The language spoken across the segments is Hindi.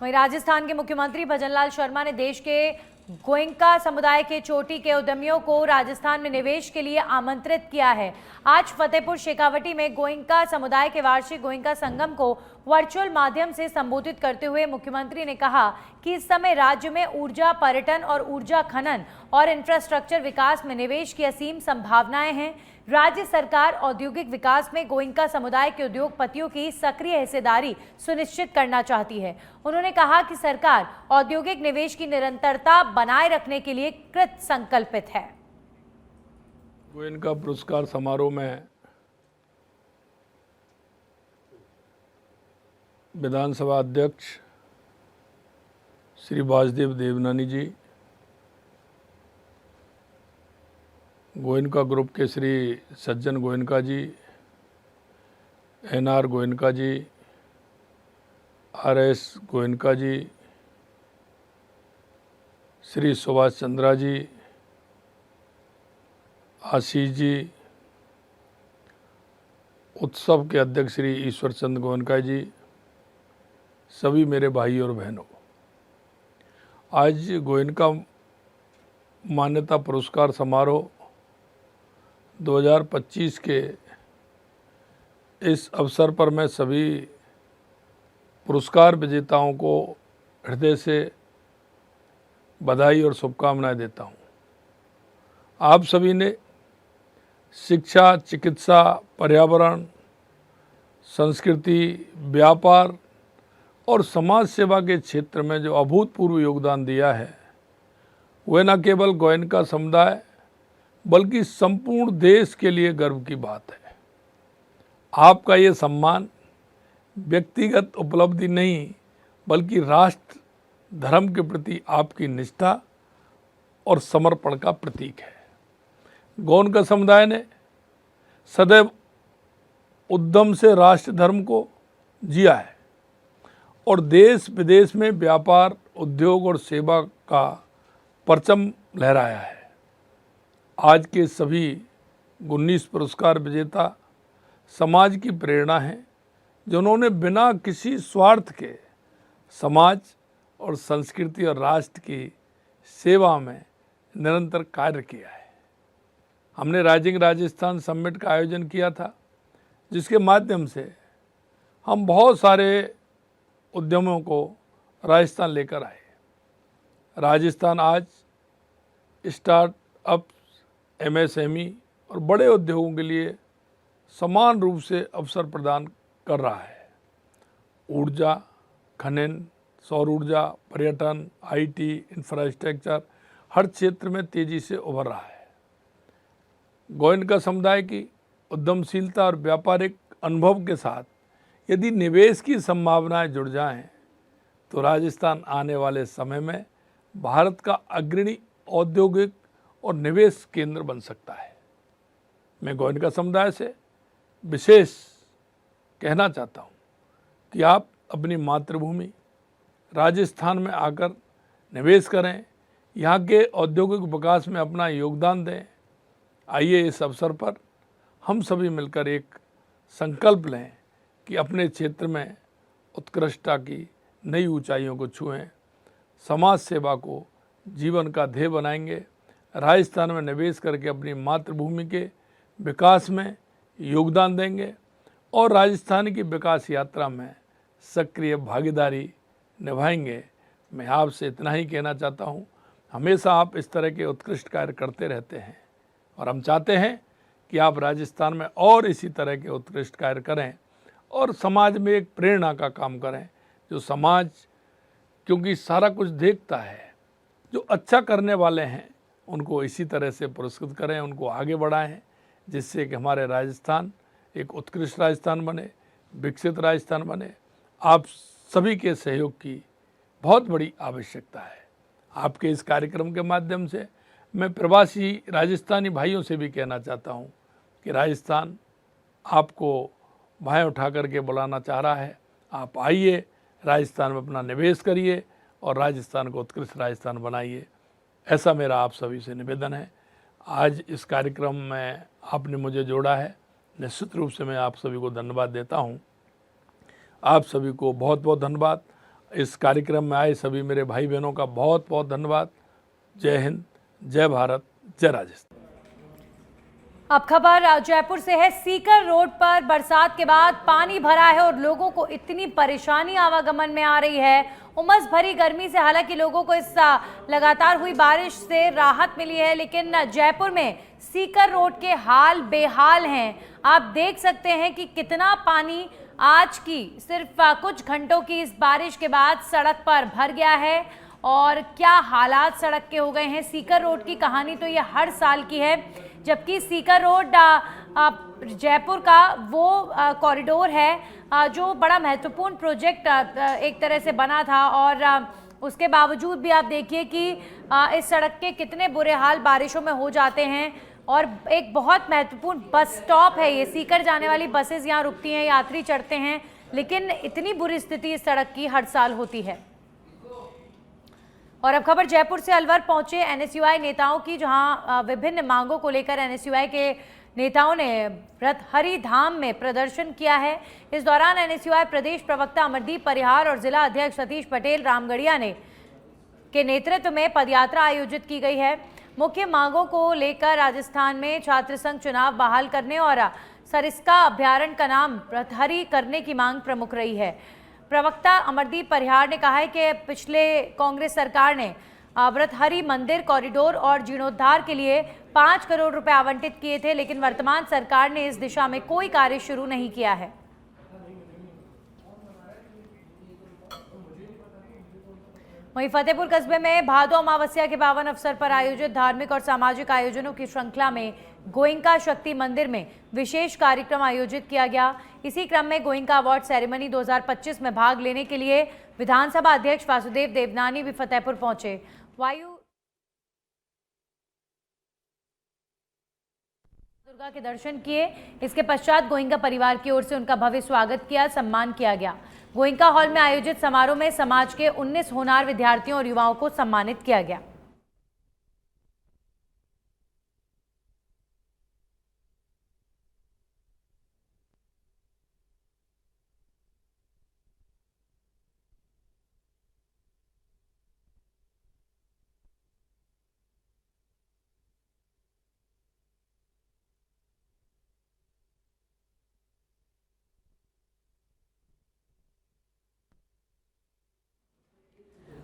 वहीं राजस्थान के मुख्यमंत्री भजनलाल शर्मा ने देश के गोयनका समुदाय के चोटी के उद्यमियों को राजस्थान में निवेश के लिए आमंत्रित किया है। आज फतेहपुर शेखावटी में गोयनका समुदाय के वार्षिक गोयनका संगम को वर्चुअल माध्यम से संबोधित करते हुए मुख्यमंत्री ने कहा कि इस समय राज्य में ऊर्जा, पर्यटन और ऊर्जा खनन और इंफ्रास्ट्रक्चर विकास में निवेश की असीम संभावनाएं हैं। राज्य सरकार औद्योगिक विकास में गोयनका समुदाय के उद्योगपतियों की सक्रिय हिस्सेदारी सुनिश्चित करना चाहती है। उन्होंने कहा कि सरकार औद्योगिक निवेश की निरंतरता बनाए रखने के लिए कृत संकल्पित है। गोयनका पुरस्कार समारोह में विधानसभा अध्यक्ष श्री वासुदेव देवनानी जी, गोयनका ग्रुप के श्री सज्जन गोयनका जी, एनआर गोयनका जी, आरएस गोयनका जी, श्री सुभाष चंद्रा जी, आशीष जी, उत्सव के अध्यक्ष श्री ईश्वर चंद गोयनका जी, सभी मेरे भाई और बहनों, आज गोयनका मान्यता पुरस्कार समारोह 2025 के इस अवसर पर मैं सभी पुरस्कार विजेताओं को हृदय से बधाई और शुभकामनाएं देता हूं। आप सभी ने शिक्षा, चिकित्सा, पर्यावरण, संस्कृति, व्यापार और समाज सेवा के क्षेत्र में जो अभूतपूर्व योगदान दिया है, वह न केवल गोयनका समुदाय बल्कि संपूर्ण देश के लिए गर्व की बात है। आपका ये सम्मान व्यक्तिगत उपलब्धि नहीं बल्कि राष्ट्र धर्म के प्रति आपकी निष्ठा और समर्पण का प्रतीक है। गोयनका समुदाय ने सदैव उद्यम से राष्ट्र धर्म को जिया है और देश विदेश में व्यापार, उद्योग और सेवा का परचम लहराया है। आज के सभी 19 पुरस्कार विजेता समाज की प्रेरणा हैं, जिन्होंने बिना किसी स्वार्थ के समाज और संस्कृति और राष्ट्र की सेवा में निरंतर कार्य किया है। हमने राइजिंग राजस्थान समिट का आयोजन किया था, जिसके माध्यम से हम बहुत सारे उद्यमों को राजस्थान लेकर आए। राजस्थान आज स्टार्टअप, एमएसएमई और बड़े उद्योगों के लिए समान रूप से अवसर प्रदान कर रहा है। ऊर्जा, खनन, सौर ऊर्जा, पर्यटन, आईटी, इंफ्रास्ट्रक्चर हर क्षेत्र में तेजी से उभर रहा है। गोयनका समुदाय की उद्यमशीलता और व्यापारिक अनुभव के साथ यदि निवेश की संभावनाएं जुड़ जाएं, तो राजस्थान आने वाले समय में भारत का अग्रणी औद्योगिक और निवेश केंद्र बन सकता है। मैं गोयनका समुदाय से विशेष कहना चाहता हूं कि आप अपनी मातृभूमि राजस्थान में आकर निवेश करें, यहाँ के औद्योगिक विकास में अपना योगदान दें। आइए इस अवसर पर हम सभी मिलकर एक संकल्प लें कि अपने क्षेत्र में उत्कृष्टता की नई ऊंचाइयों को छुएं, समाज सेवा को जीवन का ध्येय बनाएंगे, राजस्थान में निवेश करके अपनी मातृभूमि के विकास में योगदान देंगे और राजस्थान की विकास यात्रा में सक्रिय भागीदारी निभाएंगे। मैं आपसे इतना ही कहना चाहता हूँ, हमेशा आप इस तरह के उत्कृष्ट कार्य करते रहते हैं और हम चाहते हैं कि आप राजस्थान में और इसी तरह के उत्कृष्ट कार्य करें और समाज में एक प्रेरणा का काम करें। जो समाज क्योंकि सारा कुछ देखता है, जो अच्छा करने वाले हैं उनको इसी तरह से पुरस्कृत करें, उनको आगे बढ़ाएं, जिससे कि हमारे राजस्थान एक उत्कृष्ट राजस्थान बने, विकसित राजस्थान बने। आप सभी के सहयोग की बहुत बड़ी आवश्यकता है। आपके इस कार्यक्रम के माध्यम से मैं प्रवासी राजस्थानी भाइयों से भी कहना चाहता हूं कि राजस्थान आपको बाहें उठा करके बुलाना चाह रहा है। आप आइए, राजस्थान में अपना निवेश करिए और राजस्थान को उत्कृष्ट राजस्थान बनाइए। ऐसा मेरा आप सभी से निवेदन है। आज इस कार्यक्रम में आपने मुझे जोड़ा है, निश्चित रूप से मैं आप सभी को धन्यवाद देता हूं। आप सभी को बहुत बहुत धन्यवाद। इस कार्यक्रम में आए सभी मेरे भाई बहनों का बहुत बहुत धन्यवाद। जय हिंद, जय भारत, जय राजस्थान। अब खबर जयपुर से है। सीकर रोड पर बरसात के बाद पानी भरा है और लोगों को इतनी परेशानी आवागमन में आ रही है। उमस भरी गर्मी से हालांकि लोगों को इस लगातार हुई बारिश से राहत मिली है, लेकिन जयपुर में सीकर रोड के हाल बेहाल हैं। आप देख सकते हैं कि कितना पानी आज की सिर्फ कुछ घंटों की इस बारिश के बाद सड़क पर भर गया है और क्या हालात सड़क के हो गए हैं। सीकर रोड की कहानी तो ये हर साल की है, जबकि सीकर रोड जयपुर का वो कॉरिडोर है जो बड़ा महत्वपूर्ण प्रोजेक्ट एक तरह से बना था और उसके बावजूद भी आप देखिए कि इस सड़क के कितने बुरे हाल बारिशों में हो जाते हैं। और एक बहुत महत्वपूर्ण बस स्टॉप है ये, सीकर जाने वाली बसेस यहाँ रुकती हैं, यात्री चढ़ते हैं, लेकिन इतनी बुरी स्थिति इस सड़क की हर साल होती है। और अब खबर जयपुर से अलवर पहुंचे एनएसयूआई नेताओं की, जहां विभिन्न मांगों को लेकर एनएसयूआई के नेताओं ने व्रतहरि धाम में प्रदर्शन किया है। इस दौरान एनएसयूआई प्रदेश प्रवक्ता अमरदीप परिहार और जिला अध्यक्ष सतीश पटेल रामगढ़िया के नेतृत्व में पदयात्रा आयोजित की गई है। मुख्य मांगों को लेकर राजस्थान में छात्र संघ चुनाव बहाल करने और सरिस्का अभ्यारण्य का नाम व्रतहरि करने की मांग प्रमुख रही है। प्रवक्ता अमरदीप परिहार ने कहा है कि पिछले कांग्रेस सरकार ने व्रतहरि मंदिर कॉरिडोर और जीर्णोद्धार के लिए 5 करोड़ रुपए आवंटित किए थे, लेकिन वर्तमान सरकार ने इस दिशा में कोई कार्य शुरू नहीं किया है। वहीं फतेहपुर कस्बे में भादो अमावस्या के पावन अवसर पर आयोजित धार्मिक और सामाजिक आयोजनों की श्रृंखला में गोइंका शक्ति मंदिर में विशेष कार्यक्रम आयोजित किया गया। इसी क्रम में गोइंका अवार्ड सेरेमनी 2025 में भाग लेने के लिए विधानसभा अध्यक्ष वासुदेव देवनानी भी फतेहपुर पहुंचे। वायु दुर्गा के दर्शन किए। इसके पश्चात गोइंका परिवार की ओर से उनका भव्य स्वागत किया, सम्मान किया गया। गोइंका हॉल में आयोजित समारोह में समाज के 19 होनहार विद्यार्थियों और युवाओं को सम्मानित किया गया।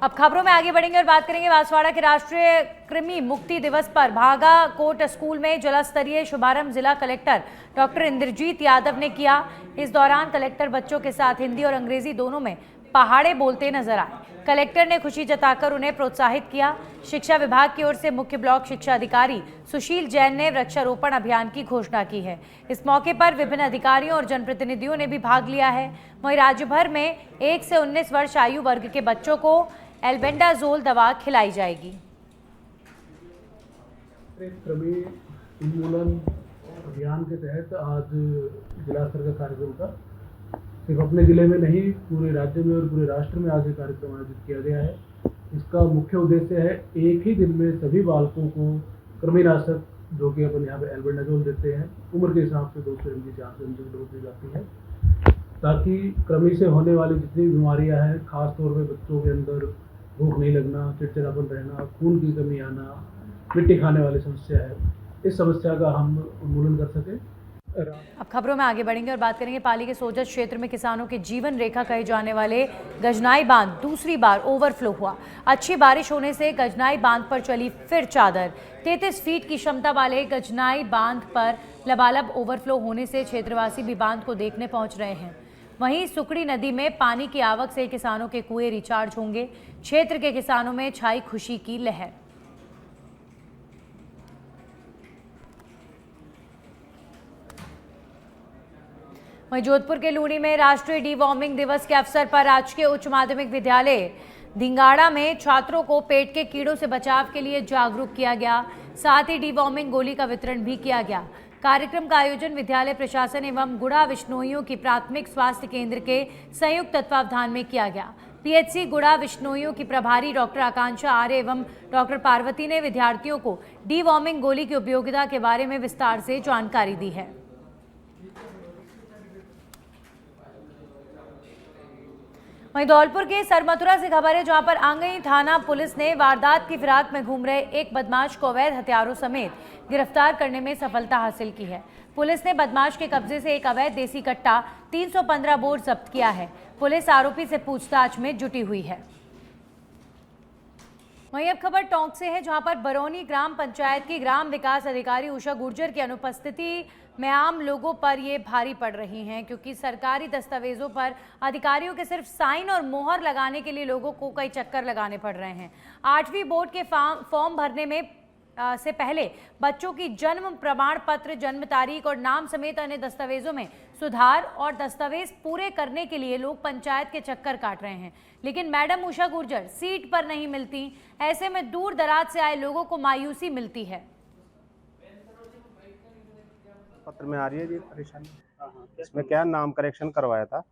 अब खबरों में आगे बढ़ेंगे और बात करेंगे बांसवाड़ा के राष्ट्रीय कृमि मुक्ति दिवस पर भागा कोट स्कूल में जिला स्तरीय शुभारंभ जिला कलेक्टर डॉक्टर इंद्रजीत यादव ने किया। इस दौरान कलेक्टर बच्चों के साथ हिंदी और अंग्रेजी दोनों में पहाड़े बोलते नजर आए। कलेक्टर ने खुशी जताकर उन्हें प्रोत्साहित किया। शिक्षा विभाग की ओर से मुख्य ब्लॉक शिक्षा अधिकारी सुशील जैन ने वृक्षारोपण अभियान की घोषणा की है। इस मौके पर विभिन्न अधिकारियों और जनप्रतिनिधियों ने भी भाग लिया है। वहीं राज्य भर में 1 से 19 वर्ष आयु वर्ग के बच्चों को एल्बेंडाजोल दवा खिलाई जाएगी। कृमि उन्मूलन अभियान के तहत आज जिला स्तर का कार्यक्रम था। सिर्फ अपने जिले में नहीं, पूरे राज्य में और पूरे राष्ट्र में आज ये कार्यक्रम आयोजित किया गया है। इसका मुख्य उद्देश्य है एक ही दिन में सभी बालकों को कृमिनाशक, जो कि अपन यहाँ पे एल्बेंडाजोल देते हैं, उम्र के हिसाब से 2 से 4 से डोज दी जाती है, ताकि कृमि से होने वाली जितनी बीमारियां हैं, खासतौर पे बच्चों के अंदर भूख नहीं लगना, चिड़चिड़ापन रहना, खून की कमी आना, मिट्टी खाने वाली समस्या है, इस समस्या का हम उन्मूलन कर सकें। अब खबरों में आगे बढ़ेंगे और बात करेंगे पाली के सोजत क्षेत्र में किसानों की जीवन रेखा कहे जाने वाले गजनाई बांध दूसरी बार ओवरफ्लो हुआ। अच्छी बारिश होने से गजनाई बांध पर चली फिर चादर। 33 फीट की क्षमता वाले गजनाई बांध पर लबालब ओवरफ्लो होने से क्षेत्रवासी भी बांध को देखने पहुंच रहे हैं। वहीं सुकड़ी नदी में पानी की आवक से किसानों के कुएं रिचार्ज होंगे। क्षेत्र के किसानों में छाई खुशी की लहर। वहीं जोधपुर के लूणी में राष्ट्रीय डीवॉर्मिंग दिवस के अवसर पर राजकीय उच्च माध्यमिक विद्यालय धिंगाड़ा में छात्रों को पेट के कीड़ों से बचाव के लिए जागरूक किया गया। साथ ही डीवॉर्मिंग गोली का वितरण भी किया गया। कार्यक्रम का आयोजन विद्यालय प्रशासन एवं गुड़ा विश्नोइयों की प्राथमिक स्वास्थ्य केंद्र के संयुक्त तत्वावधान में किया गया। पीएचसी गुड़ा विश्नोइयों की प्रभारी डॉक्टर आकांक्षा आर्य एवं डॉक्टर पार्वती ने विद्यार्थियों को डीवॉर्मिंग गोली की उपयोगिता के बारे में विस्तार से जानकारी दी है। वहीं धौलपुर के सरमथुरा से खबर है, जहां पर आंगई थाना पुलिस ने वारदात की फिराक में घूम रहे एक बदमाश को अवैध हथियारों समेत गिरफ्तार करने में सफलता हासिल की है। पुलिस ने बदमाश के कब्जे से एक अवैध देसी कट्टा 315 बोर जब्त किया है। पुलिस आरोपी से पूछताछ में जुटी हुई है। वहीं अब खबर टोंक से है, जहां पर बरौनी ग्राम पंचायत की ग्राम विकास अधिकारी उषा गुर्जर की अनुपस्थिति में आम लोगों पर ये भारी पड़ रही हैं, क्योंकि सरकारी दस्तावेजों पर अधिकारियों के सिर्फ साइन और मोहर लगाने के लिए लोगों को कई चक्कर लगाने पड़ रहे हैं। 8वीं बोर्ड के फॉर्म भरने में से पहले बच्चों की जन्म प्रमाण पत्र, जन्म तारीख और नाम समेत अन्य दस्तावेजों में सुधार और दस्तावेज पूरे करने के लिए लोग पंचायत के चक्कर काट रहे हैं, लेकिन मैडम उषा गुर्जर सीट पर नहीं मिलती। ऐसे में दूर दराज से आए लोगों को मायूसी मिलती है। पत्र में आ रही है जी परेशानी। इसमें क्या नाम करेक्शन करवाया था,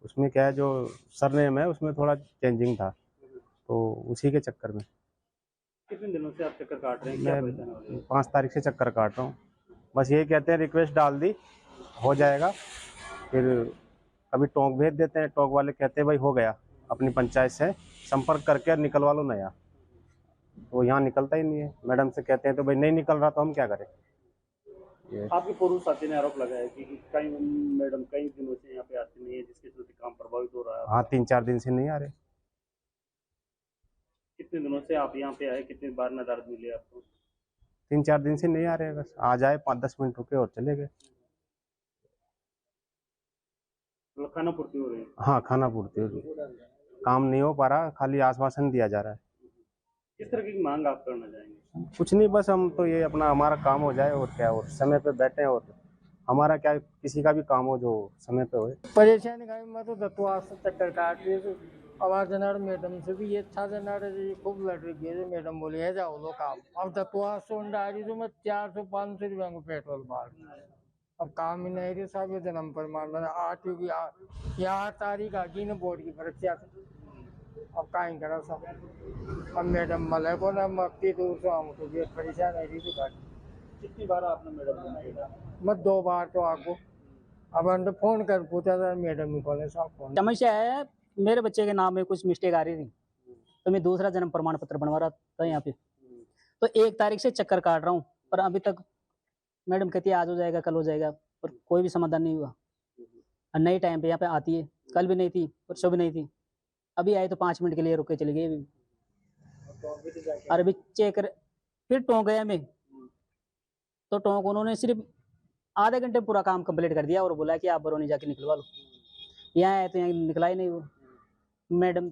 उसमें क्या है जो सरनेम है उसमें थोड़ा चेंजिंग था, तो उसी के चक्कर में। कितने दिनों से आप चक्कर काट रहे हैं? क्या परेशानी हो रही है? 5 तारीख से चक्कर काट रहा हूँ। बस यही कहते हैं रिक्वेस्ट डाल दी हो जाएगा, फिर कभी टोंक भेज देते हैं, टोंक वाले कहते हैं भाई हो गया, अपनी पंचायत से संपर्क करके निकलवा लो नया, तो यहाँ निकलता ही नहीं है। मैडम से कहते हैं तो भाई नहीं निकल रहा तो हम क्या करें। आपके पूर्व साथी ने आरोप लगाया कि कई मैडम कई दिनों से यहाँ पे आती नहीं है, जिसके चलते काम प्रभावित हो रहा है। हाँ 3-4 दिन से नहीं आ रहे। कितने दिनों से आप यहाँ पे आए, कितनी बार नदारद मिली आपको? 3-4 दिन से नहीं आ रहे, बस आ जाए 5-10 मिनट रुके और चले गए। मतलब खाना पूर्ति हो रही है? हाँ खाना पूर्ति हो रही है, काम नहीं हो पा रहा, खाली आश्वासन दिया जा रहा है। किस तरह की मांग आप करना चाहेंगे? कुछ नहीं, बस हम तो ये अपना हमारा काम हो जाए और क्या, और समय पे बैठे और हमारा क्या, किसी का भी काम हो जो समय पे होए। परेशानी का मैं तो दत्तवास से चक्कर काट रही थी। आवाज जनार मैडम से भी ये अच्छा जनार खूब लड़ रही है। मैडम बोले है जाओ लो काम। अब दत्तवास से आ रही तो मैं 400-500 रुपये में पेट्रोल मार, अब काम ही नहीं रही साहब। ये जन्म प्रमाण मैंने 8 की 8 तारीख आ गई ना बोर्ड की परीक्षा से, अब कहीं करा सब। अब मैडम मले को ना मक्ति दूर से हम तो परेशान है रही थी। कितनी बार आपने मैडम को मिला? मैं 2 बार तो आपको अब अंदर फोन कर पूछा था, मैडम ही बोले साहब फोन। समस्या है मेरे बच्चे के नाम में कुछ मिस्टेक आ रही थी, तो मैं दूसरा जन्म प्रमाण पत्र बनवा रहा था यहाँ पे, तो 1 तारीख से चक्कर काट रहा हूँ, पर अभी तक मैडम कहती है आज हो जाएगा कल हो जाएगा, पर कोई भी समाधान नहीं हुआ। और नई टाइम पे यहाँ पे आती है, कल भी नहीं थी परसों भी नहीं थी, अभी आई तो 5 मिनट के लिए रुक के चली गई। और अभी चेक कर फिर टोंक गया मैं, तो टोंक उन्होंने सिर्फ आधे घंटे पूरा काम कंप्लीट कर दिया और बोला कि आप बरौनी जाके निकलवा लो। यहाँ आए तो यहाँ निकला ही नहीं वो मैडम।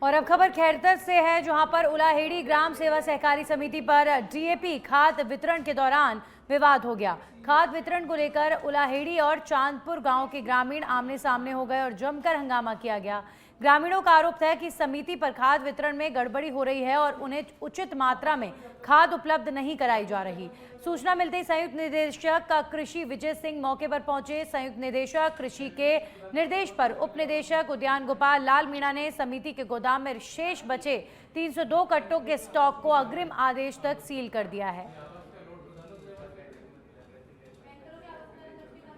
और अब खबर खैरतर से है, जहां पर उलाहेड़ी ग्राम सेवा सहकारी समिति पर डीएपी खाद वितरण के दौरान विवाद हो गया। खाद वितरण को लेकर उलाहेड़ी और चांदपुर गांव के ग्रामीण आमने सामने हो गए और जमकर हंगामा किया गया। ग्रामीणों का आरोप है कि समिति पर खाद वितरण में गड़बड़ी हो रही है और उन्हें उचित मात्रा में खाद उपलब्ध नहीं कराई जा रही। सूचना मिलते ही संयुक्त निदेशक कृषि विजय सिंह मौके पर पहुंचे। संयुक्त निदेशक कृषि के निर्देश पर उप निदेशक उद्यान गोपाल लाल मीणा ने समिति के गोदाम में शेष बचे 302 कट्टों के स्टॉक को अग्रिम आदेश तक सील कर दिया है।